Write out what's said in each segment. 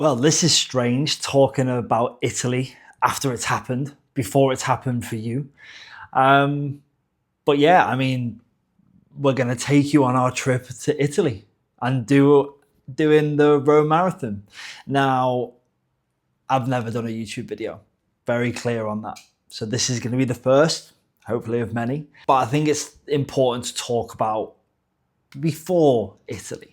Well, this is strange talking about Italy after it's happened, before it's happened for you. But yeah, I mean, we're going to take you on our trip to Italy and doing the Rome Marathon. Now, I've never done a YouTube video, very clear on that. So this is going to be the first, hopefully of many. But I think it's important to talk about before Italy.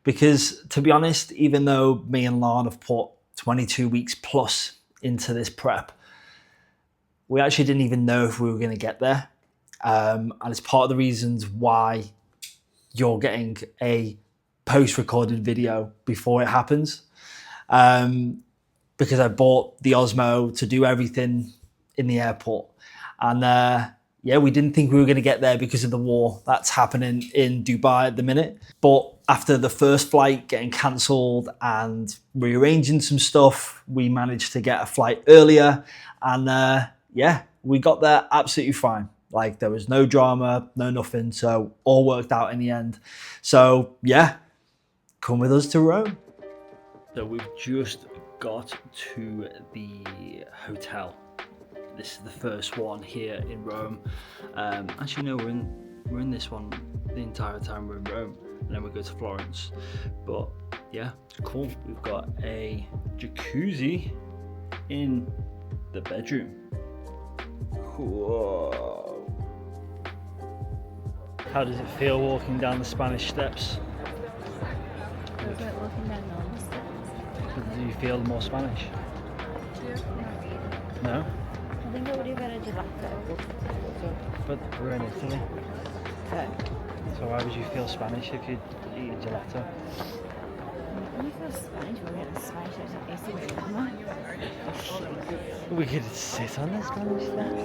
Because to be honest, even though me and Lon have put 22 weeks plus into this prep, we actually didn't even know if we were going to get there. And it's part of the reasons why you're getting a post-recorded video before it happens. Because I bought the Osmo to do everything in the airport. And yeah, we didn't think we were going to get there because of the war that's happening in Dubai at the minute. But after the first flight getting cancelled and rearranging some stuff, we managed to get a flight earlier. And yeah, we got there absolutely fine. Like there was no drama, no nothing. So all worked out in the end. So yeah, come with us to Rome. So we've just got to the hotel. This is the first one here in Rome. Actually, no, we're in this one the entire time we're in Rome, and then we go to Florence. But yeah, it's cool. We've got a jacuzzi in the bedroom. Whoa! How does it feel walking down the Spanish steps? Feels like walking down normal steps. Do you feel more Spanish? No? I think I would have got a gelato. But we're in Italy. Okay. So why would you feel Spanish if you eat a gelato? When you feel Spanish, we're in Spanish, it's a drama. We could sit on the Spanish steps.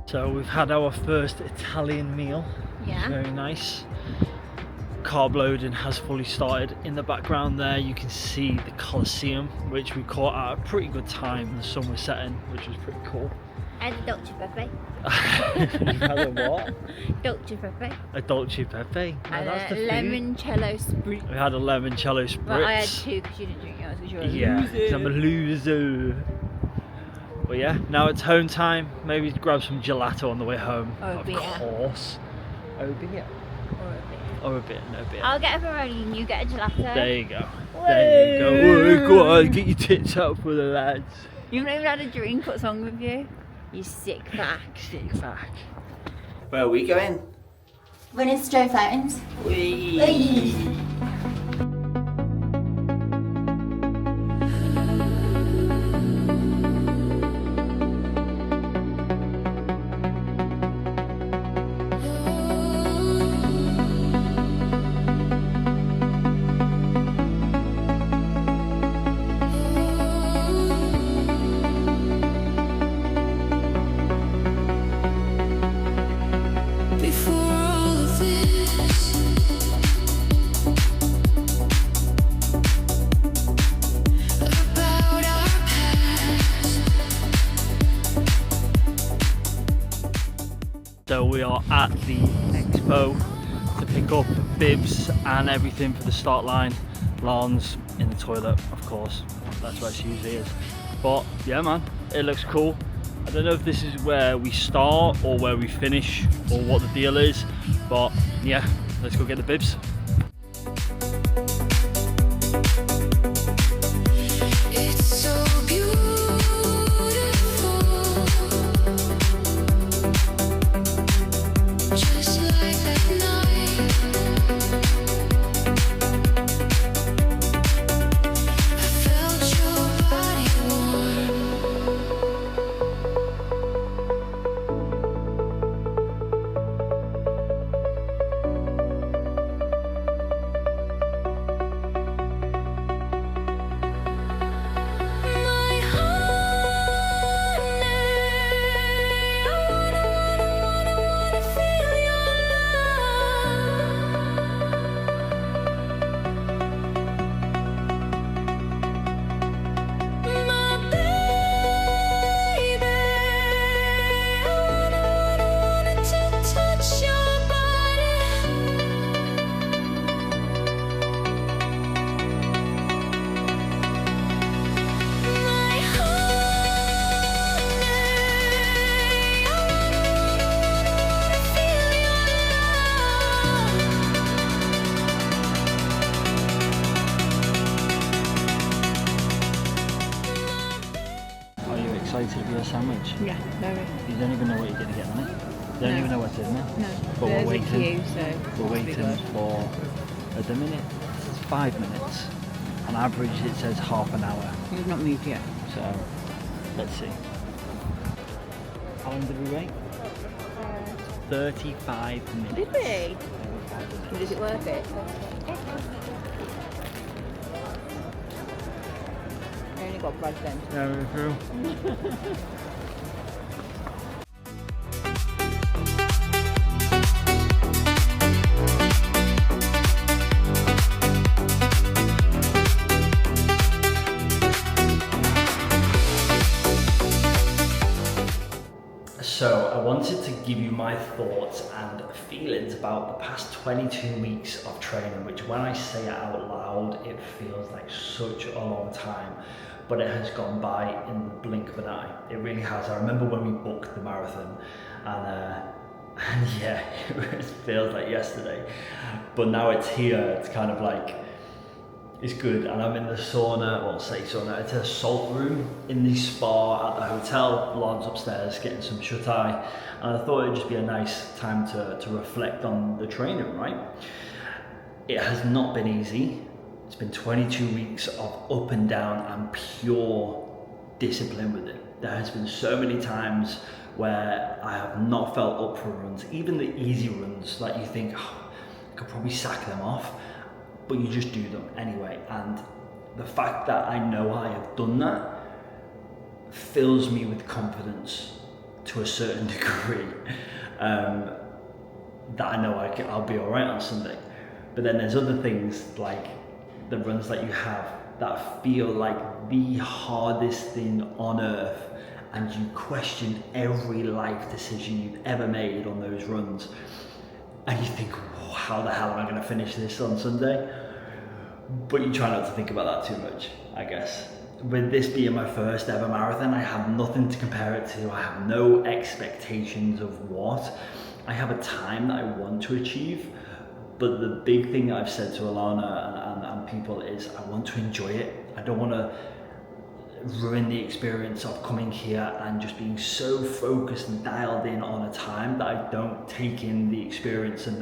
So we've had our first Italian meal. Yeah. Very nice. Carb loading has fully started. In the background there you can see the Colosseum, which we caught at a pretty good time. The sun was setting, which was pretty cool. And a Dolce Pepe. You've had a what? Dolce Pepe. A Dolce Pepe. Now And that's the a limoncello spritz. We had a limoncello spritz. Well, I had two because you didn't drink yours because you're a Yeah, loser. 'cause I'm a loser. But yeah, now it's home time. Maybe grab some gelato on the way home. Or a of beer. course. Or a beer. Or a beer. Or a beer, no beer. I'll get a Ferrari and you get a gelato. There you go. There you go. Oh, go on, get your tits out for the lads. You've not even had a drink. What's wrong with you? You sick fuck. Sick fuck. Where are we going? When Joe Fountains. Whee! So we are at the expo to pick up bibs and everything for the start line. Lon's in the toilet, of course. That's where she usually is. But yeah, man, it looks cool. I don't know if this is where we start or where we finish or what the deal is. But yeah, let's go get the bibs. excited to be a sandwich? Yeah, very. You don't even know what you're going to get on it. You don't even know what's in there. No. But we're There's waiting. a queue, so We're must be waiting good. for, at the minute, it's 5 minutes. On average, it says half an hour. We've not moved yet. So, let's see. How long did we wait? 35 minutes. Did we? 35 minutes. But is it worth it? I only got bread then. Yeah, we're through. So I wanted to give you my thoughts and feelings about the past 22 weeks of training, which when I say it out loud, it feels like such a long time, but it has gone by in the blink of an eye. It really has. I remember when we booked the marathon and yeah, it feels like yesterday, but now it's here. It's kind of like, it's good, and I'm in the sauna, well, say sauna, it's a salt room in the spa at the hotel. Lauren's upstairs getting some shut-eye, and I thought it'd just be a nice time to reflect on the training, right? It has not been easy. It's been 22 weeks of up and down and pure discipline with it. There has been so many times where I have not felt up for runs, even the easy runs that you think, oh, I could probably sack them off, but you just do them anyway. And the fact that I know I have done that fills me with confidence to a certain degree, that I know I'll be all right on Sunday. But then there's other things like the runs that you have that feel like the hardest thing on earth, and you question every life decision you've ever made on those runs, and you think, how the hell am I going to finish this on Sunday? But you try not to think about that too much, I guess. With this being my first ever marathon, I have nothing to compare it to. I have no expectations of what. I have a time that I want to achieve, but the big thing I've said to Alana and people is I want to enjoy it. I don't want to ruin the experience of coming here and just being so focused and dialed in on a time that I don't take in the experience and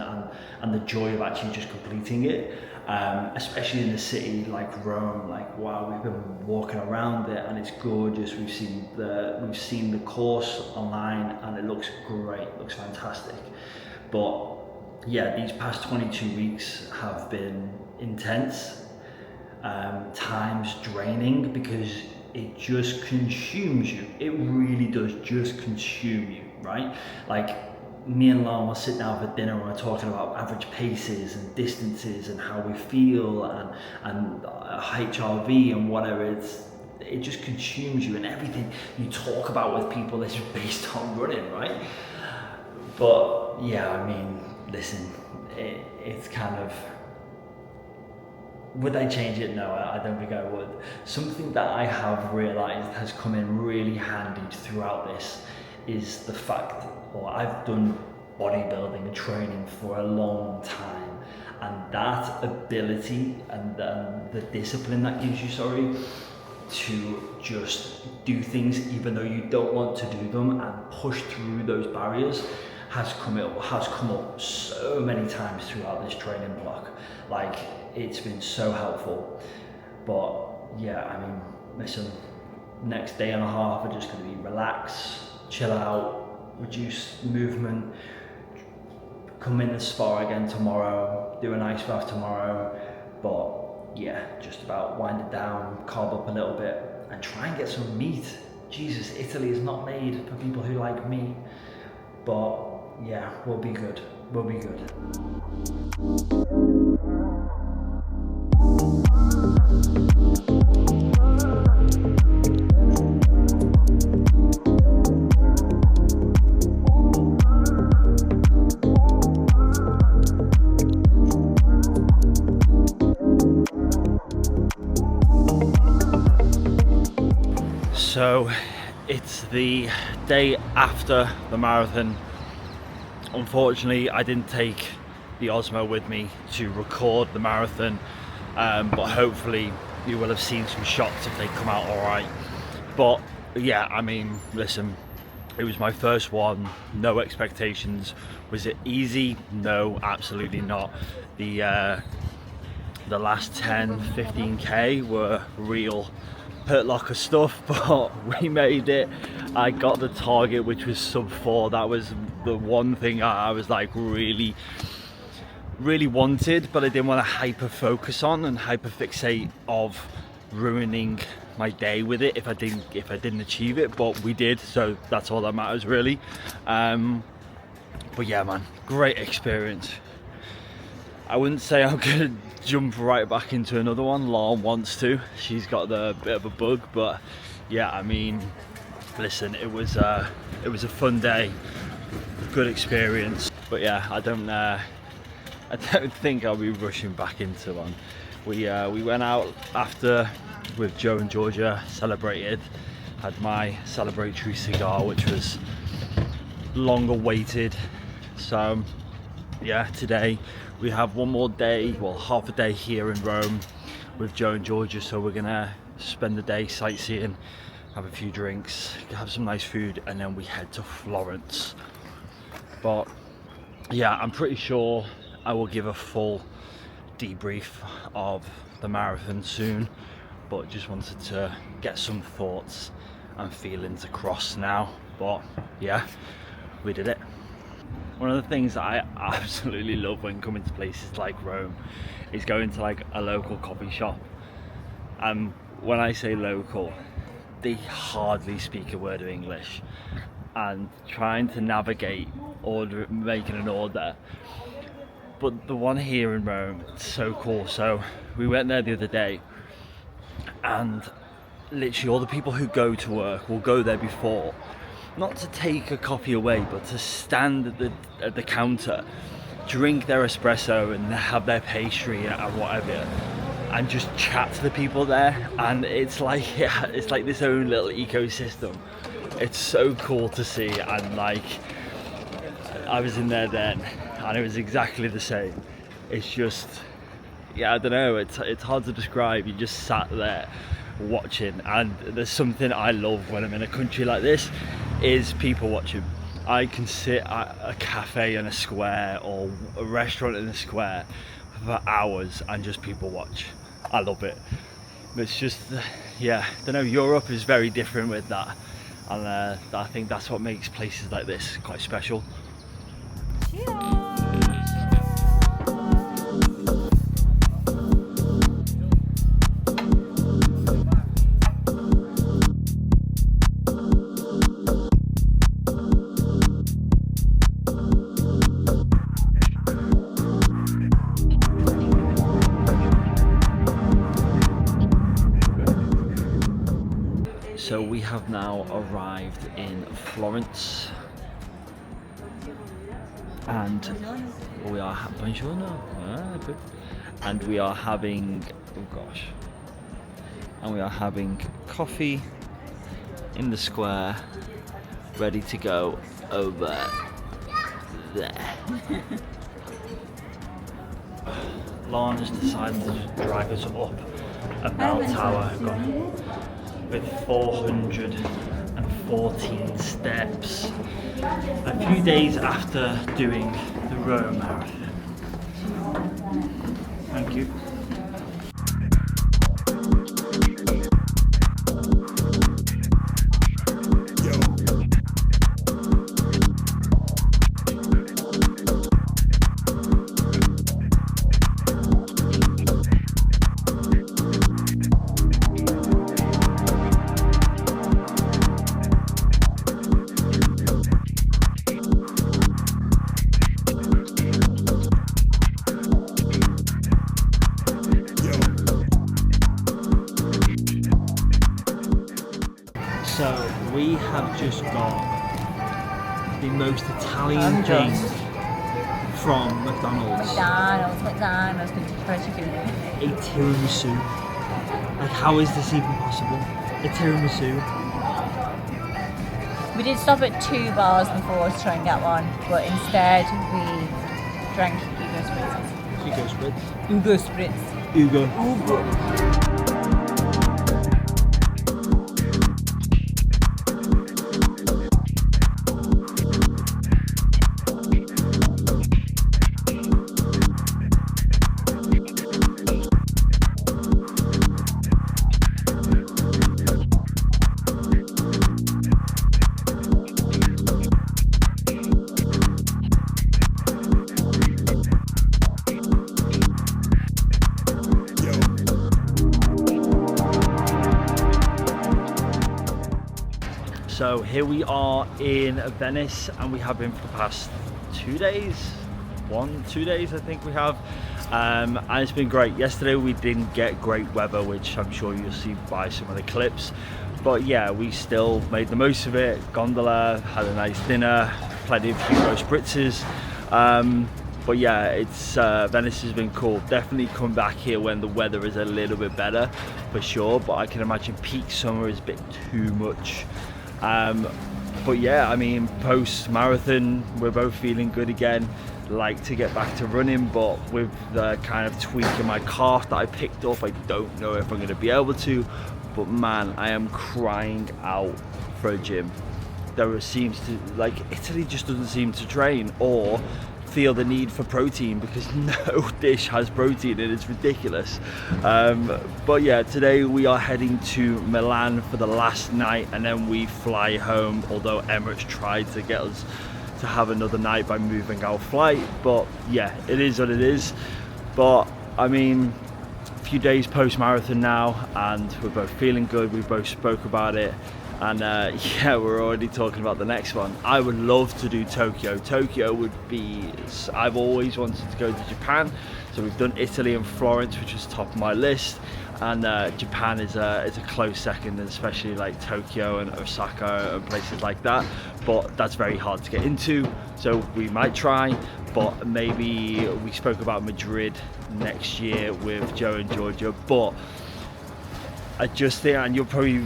the joy of actually just completing it. Especially in a city like Rome, like wow, we've been walking around it and it's gorgeous. We've seen the course online and it looks great, it looks fantastic. But yeah, these past 22 weeks have been intense, times draining, because it just consumes you. It really does just consume you, right? Like, me and Lauren will sit down for dinner and we're talking about average paces and distances and how we feel and HRV and whatever. It just consumes you, and everything you talk about with people is based on running, right? But yeah, I mean, listen, it's kind of, would I change it? No, I don't think I would. Something that I have realized has come in really handy throughout this is the fact, or I've done bodybuilding and training for a long time, and that ability and the discipline that gives you, to just do things even though you don't want to do them and push through those barriers has come up so many times throughout this training block. Like, it's been so helpful. But yeah, I mean, listen, next day and a half are just going to be relax, chill out, reduce movement, come in the spa again tomorrow, do an ice bath tomorrow. But yeah, just about wind it down, carb up a little bit, and try and get some meat. Jesus, Italy is not made for people who like meat. But yeah, we'll be good. We'll be good. So it's the day after the marathon. Unfortunately, I didn't take the Osmo with me to record the marathon, but hopefully you will have seen some shots if they come out all right. But Yeah, I mean, listen, it was my first one, no expectations. Was it easy? No, absolutely not. The last 10, 15k were real hurt locker stuff, but we made it. I got the target, which was sub 4. That was the one thing I was like really wanted, but I didn't want to hyper focus on and hyper fixate of ruining my day with it if I didn't achieve it. But we did, so that's all that matters really. But yeah, man, great experience. I wouldn't say I'm gonna jump right back into another one. Lauren wants to. She's got the bit of a bug, but yeah, I mean, listen, it was a fun day, good experience. But yeah, I don't think I'll be rushing back into one. We went out after with Joe and Georgia, celebrated, had my celebratory cigar, which was long awaited. So yeah, today we have one more day, well, half a day here in Rome with Joe and Georgia. So we're gonna spend the day sightseeing, have a few drinks, have some nice food, and then we head to Florence. But yeah, I'm pretty sure I will give a full debrief of the marathon soon, but just wanted to get some thoughts and feelings across now. But yeah, we did it. One of the things that I absolutely love when coming to places like Rome is going to like a local coffee shop. And when I say local, they hardly speak a word of English, and trying to navigate making an order. But the one here in Rome, it's so cool. So we went there the other day, and literally all the people who go to work will go there before, not to take a coffee away, but to stand at the counter, drink their espresso and have their pastry and whatever, and just chat to the people there. And it's like this own little ecosystem. It's so cool to see. And like, I was in there then, and it was exactly the same. It's just, yeah, I don't know, it's hard to describe. You just sat there watching, and there's something I love when I'm in a country like this, is people watching. I can sit at a cafe in a square or a restaurant in a square for hours and just people watch. I love it. It's just, yeah, I don't know, Europe is very different with that, and I think that's what makes places like this quite special. So we have now arrived in Florence, and we are good. And we are having, and we are having coffee in the square, ready to go over there. Lauren has decided to drive us up a bell tower with 414 steps, a few days after doing the Rome Marathon. Thank you. So we have just got the most Italian thing from McDonald's. McDonald's, Kentucky Fried Chicken. A tiramisu. Like, how is this even possible? A tiramisu. We did stop at 2 bars before to try and get one, but instead we drank Ugo Spritz. Ugo Spritz. Ugo Spritz. Ugo. So here we are in Venice, and we have been for the past 2 days, 2 days I think we have, and it's been great. Yesterday we didn't get great weather, which I'm sure you'll see by some of the clips, but yeah, we still made the most of it. Gondola, had a nice dinner, plenty of Hugo spritzes. But yeah, it's Venice has been cool. Definitely come back here when the weather is a little bit better, for sure. But I can imagine peak summer is a bit too much. But yeah, I mean, post marathon, we're both feeling good again. Like to get back to running, but with the kind of tweak in my calf that I picked up, I don't know if I'm going to be able to. But man, I am crying out for a gym. There seems to, like, Italy just doesn't seem to train or feel the need for protein, because no dish has protein and it's ridiculous. But yeah, today we are heading to Milan for the last night, and then we fly home, although Emirates tried to get us to have another night by moving our flight. But yeah, it is what it is. But I mean, a few days post marathon now, and we're both feeling good. We both spoke about it. And yeah, we're already talking about the next one. I would love to do Tokyo. Tokyo would be, I've always wanted to go to Japan. So we've done Italy and Florence, which was top of my list. And Japan is a close second, especially like Tokyo and Osaka and places like that. But that's very hard to get into. So we might try, but maybe we spoke about Madrid next year with Joe and Georgia. But I just think, and you'll probably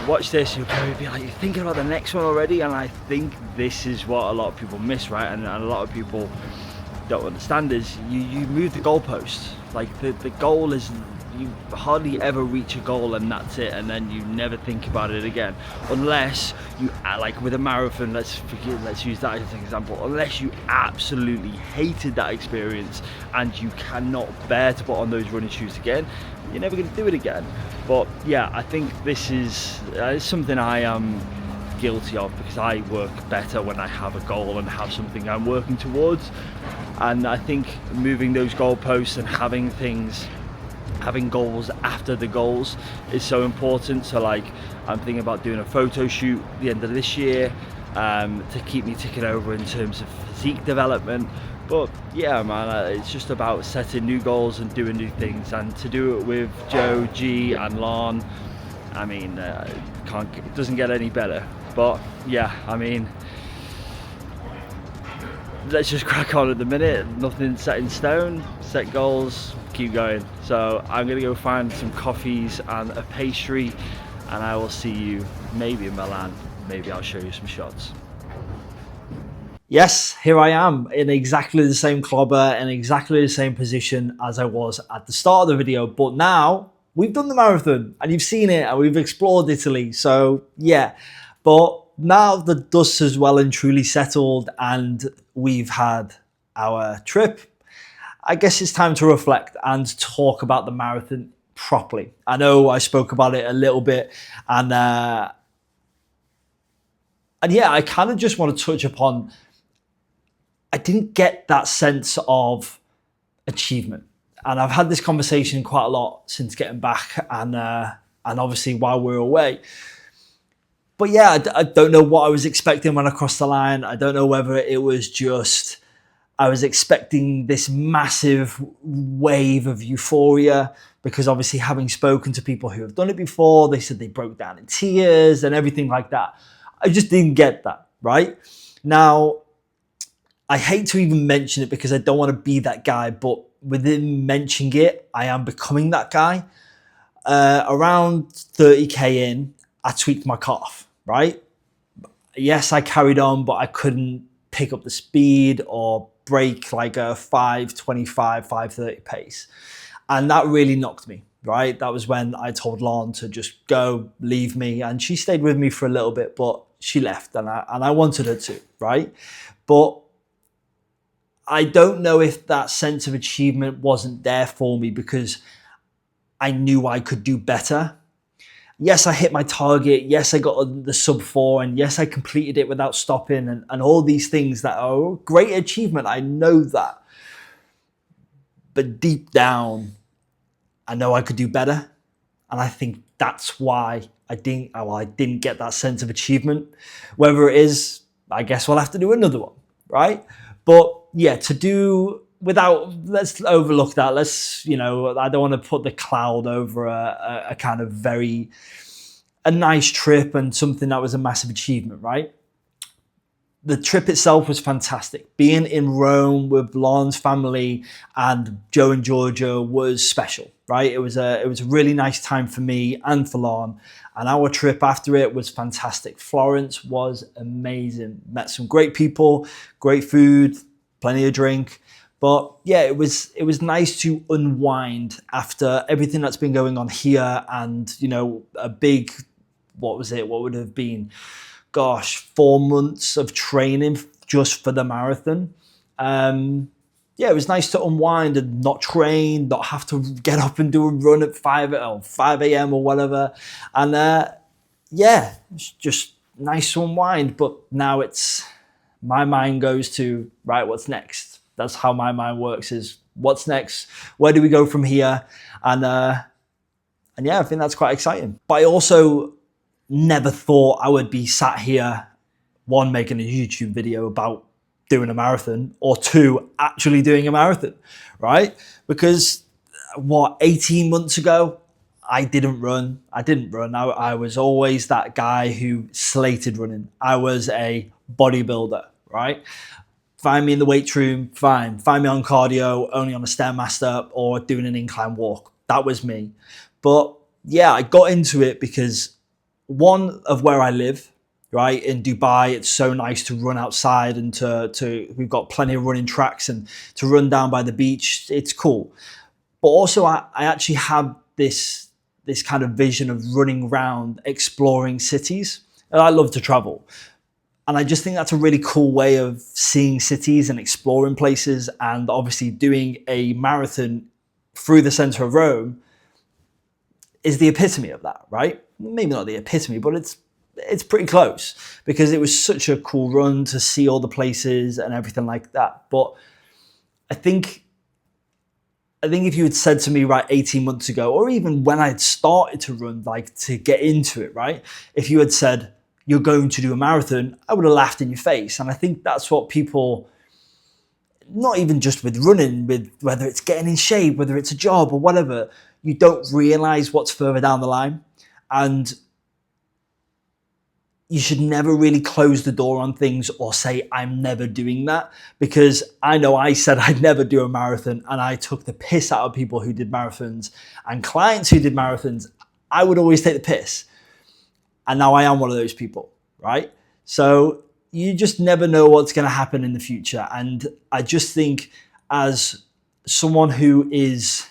watch this, you'll probably be like, you're thinking about the next one already. And I think this is what a lot of people miss, right? And a lot of people don't understand is you move the goalposts. Like the goal is, you hardly ever reach a goal and that's it, and then you never think about it again, unless you, like with a marathon, let's use that as an example, unless you absolutely hated that experience and you cannot bear to put on those running shoes again, you're never going to do it again. But yeah, I think this is something I am guilty of, because I work better when I have a goal and have something I'm working towards. And I think moving those goalposts and having goals after the goals is so important. So like, I'm thinking about doing a photo shoot at the end of this year to keep me ticking over in terms of physique development. But yeah, man, it's just about setting new goals and doing new things, and to do it with Joe, G and Lon, I mean, it doesn't get any better. But yeah, I mean, let's just crack on at the minute. Nothing set in stone, set goals, keep going. So I'm gonna go find some coffees and a pastry, and I will see you maybe in Milan. Maybe I'll show you some shots. Yes, here I am in exactly the same clobber, in exactly the same position as I was at the start of the video. But now we've done the marathon and you've seen it and we've explored Italy. So yeah, but now the dust has well and truly settled and we've had our trip, I guess it's time to reflect and talk about the marathon properly. I know I spoke about it a little bit, and yeah, I kind of just want to touch upon, I didn't get that sense of achievement. And I've had this conversation quite a lot since getting back, and obviously while we were away. But yeah, I don't know what I was expecting when I crossed the line. I don't know whether it was just, I was expecting this massive wave of euphoria, because obviously having spoken to people who have done it before, they said they broke down in tears and everything like that. I just didn't get that, right? Now, I hate to even mention it because I don't want to be that guy, but within mentioning it, I am becoming that guy. Around 30k in, I tweaked my calf, right? Yes, I carried on, but I couldn't pick up the speed or break like a 5:25, 5:30 pace. And that really knocked me, right? That was when I told Lon to just go, leave me. And she stayed with me for a little bit, but she left, and I wanted her to, right? But I don't know if that sense of achievement wasn't there for me because I knew I could do better. Yes, I hit my target. Yes, I got the sub 4, and yes, I completed it without stopping, and all these things that are a great achievement. I know that. But deep down, I know I could do better. And I think that's why I didn't get that sense of achievement. Whether it is, I guess we'll have to do another one, right? But yeah, let's overlook that. I don't want to put the cloud over a kind of a nice trip and something that was a massive achievement, right? The trip itself was fantastic. Being in Rome with Lauren's family and Joe and Georgia was special, right? It was a really nice time for me and for Lauren. And our trip after it was fantastic. Florence was amazing. Met some great people, great food, plenty of drink. But yeah, it was nice to unwind after everything that's been going on here, and a big, what would have been, 4 months of training just for the marathon. Yeah, it was nice to unwind and not train, not have to get up and do a run at 5 a.m. or whatever. And yeah, it's just nice to unwind. But now my mind goes to, right, what's next? That's how my mind works, is what's next? Where do we go from here? And yeah, I think that's quite exciting. But I also never thought I would be sat here, one, making a YouTube video about doing a marathon, or two, actually doing a marathon, right? Because 18 months ago, I didn't run. I was always that guy who slated running. I was a bodybuilder, right? Find me in the weight room, fine. Find me on cardio, only on a Stairmaster or doing an incline walk. That was me. But yeah, I got into it because, one, of where I live, right? In Dubai, it's so nice to run outside, and we've got plenty of running tracks, and to run down by the beach, it's cool. But also I actually have this kind of vision of running around, exploring cities. And I love to travel. And I just think that's a really cool way of seeing cities and exploring places. And obviously doing a marathon through the center of Rome is the epitome of that, right? Maybe not the epitome, but it's pretty close, because it was such a cool run to see all the places and everything like that. But I think if you had said to me, right, 18 months ago, or even when I'd started to run, like to get into it, right? If you had said, you're going to do a marathon, I would have laughed in your face. And I think that's what people, not even just with running, with whether it's getting in shape, whether it's a job or whatever, you don't realize what's further down the line. And you should never really close the door on things or say, I'm never doing that, because I know I said I'd never do a marathon, and I took the piss out of people who did marathons and clients who did marathons. I would always take the piss. And now I am one of those people, right? So you just never know what's going to happen in the future. And I just think, as someone who is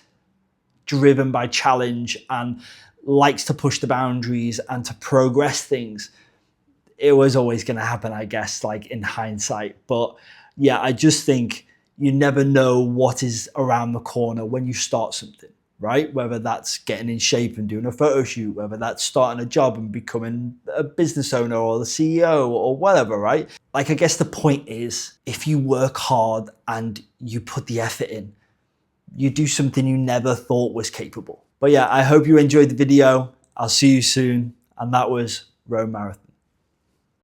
driven by challenge and likes to push the boundaries and to progress things, it was always going to happen, I guess, like in hindsight. But yeah, I just think you never know what is around the corner when you start something, right? Whether that's getting in shape and doing a photo shoot, whether that's starting a job and becoming a business owner or the CEO or whatever, right? Like, I guess the point is, if you work hard and you put the effort in, you do something you never thought was capable. But yeah, I hope you enjoyed the video. I'll see you soon. And that was Rome Marathon.